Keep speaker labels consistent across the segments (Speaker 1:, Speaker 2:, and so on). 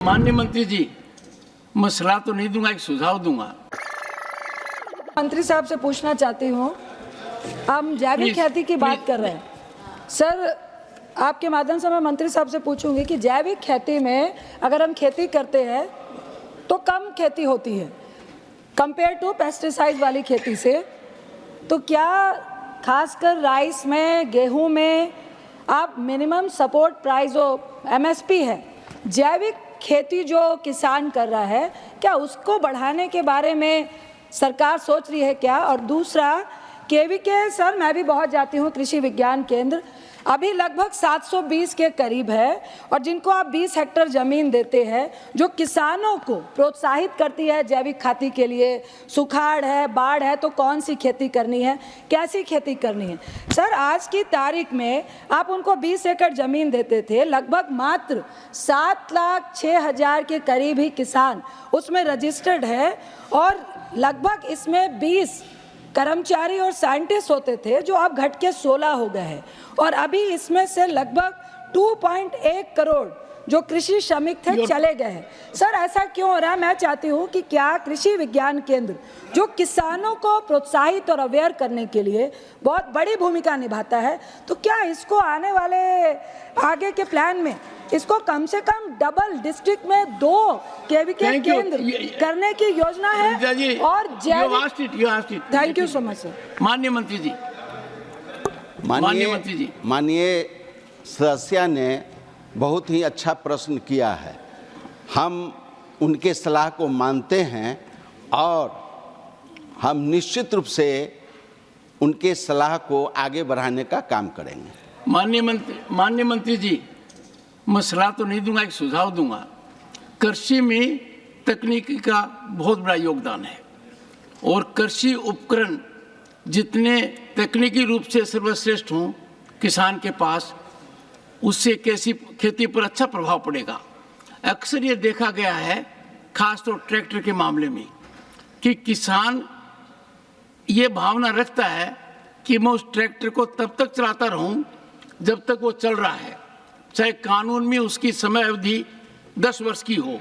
Speaker 1: माननीय मंत्री जी, मैं सलाह तो नहीं दूंगा, एक सुझाव दूंगा।
Speaker 2: मंत्री साहब से पूछना चाहती हूँ, हम जैविक खेती की बात कर रहे हैं सर, आपके माध्यम से मैं मंत्री साहब से पूछूंगी कि जैविक खेती में अगर हम खेती करते हैं तो कम खेती होती है कंपेयर टू पेस्टिसाइड वाली खेती से, तो क्या खासकर राइस में, गेहूं में आप मिनिमम सपोर्ट प्राइस जो MSP है, जैविक खेती जो किसान कर रहा है, क्या उसको बढ़ाने के बारे में सरकार सोच रही है क्या? और दूसरा, KVK सर, मैं भी बहुत जाती हूँ कृषि विज्ञान केंद्र, अभी लगभग 720 के करीब है, और जिनको आप 20 हेक्टेयर ज़मीन देते हैं, जो किसानों को प्रोत्साहित करती है जैविक खेती के लिए। सुखाड़ है, बाढ़ है, तो कौन सी खेती करनी है, कैसी खेती करनी है। सर, आज की तारीख में आप उनको 20 एकड़ ज़मीन देते थे, लगभग मात्र 7,06,000 के करीब ही किसान उसमें रजिस्टर्ड है, और लगभग इसमें 20 कर्मचारी और साइंटिस्ट होते थे, जो अब घट के 16 हो गए हैं, और अभी इसमें से लगभग 2.1 करोड़ जो कृषि श्रमिक थे चले गए हैं। सर, ऐसा क्यों हो रहा है? मैं चाहती हूँ कि क्या कृषि विज्ञान केंद्र जो किसानों को प्रोत्साहित और अवेयर करने के लिए बहुत बड़ी भूमिका निभाता है, तो क्या इसको आने वाले आगे के प्लान में इसको कम से कम डबल डिस्ट्रिक्ट में 2 KVK केंद्र करने की योजना है? और thank you so much sir.
Speaker 1: माननीय मंत्री जी,
Speaker 3: माननीय सदस्य ने बहुत ही अच्छा प्रश्न किया है। हम उनके सलाह को मानते हैं और हम निश्चित रूप से उनके सलाह को आगे बढ़ाने का काम करेंगे।
Speaker 1: माननीय मंत्री जी, मैं सलाह तो नहीं दूंगा, एक सुझाव दूंगा। कृषि में तकनीकी का बहुत बड़ा योगदान है, और कृषि उपकरण जितने तकनीकी रूप से सर्वश्रेष्ठ हों किसान के पास, उससे कैसी खेती पर अच्छा प्रभाव पड़ेगा। अक्सर ये देखा गया है, खासतौर ट्रैक्टर के मामले में, कि किसान ये भावना रखता है कि मैं उस ट्रैक्टर को तब तक चलाता रहूं जब तक वो चल रहा है, चाहे कानून में उसकी समय अवधि 10 वर्ष की हो।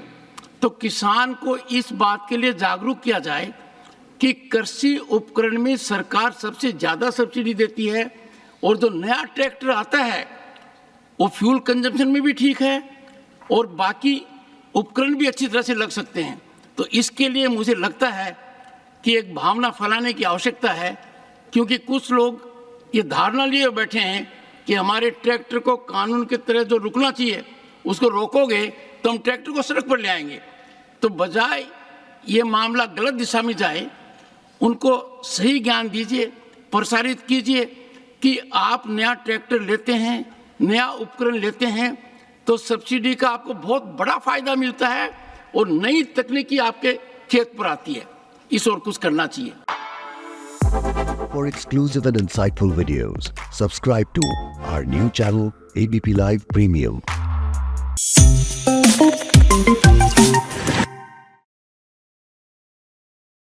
Speaker 1: तो किसान को इस बात के लिए जागरूक किया जाए कि कृषि उपकरण में सरकार सबसे ज़्यादा सब्सिडी देती है, और जो नया ट्रैक्टर आता है वो फ्यूल कंजम्पशन में भी ठीक है, और बाकी उपकरण भी अच्छी तरह से लग सकते हैं। तो इसके लिए मुझे लगता है कि एक भावना फैलाने की आवश्यकता है, क्योंकि कुछ लोग ये धारणा लिए बैठे हैं कि हमारे ट्रैक्टर को कानून की तरह जो रुकना चाहिए उसको रोकोगे तो हम ट्रैक्टर को सड़क पर ले आएंगे। तो बजाय ये मामला गलत दिशा में जाए, उनको सही ज्ञान दीजिए, प्रसारित कीजिए कि आप नया ट्रैक्टर लेते हैं, नया उपकरण लेते हैं, तो सब्सिडी का आपको बहुत बड़ा फायदा मिलता है, और नई तकनीकी आपके खेत पर आती है। इस और कुछ करना चाहिए।
Speaker 4: For exclusive and insightful videos, subscribe to our new channel ABP Live Premium.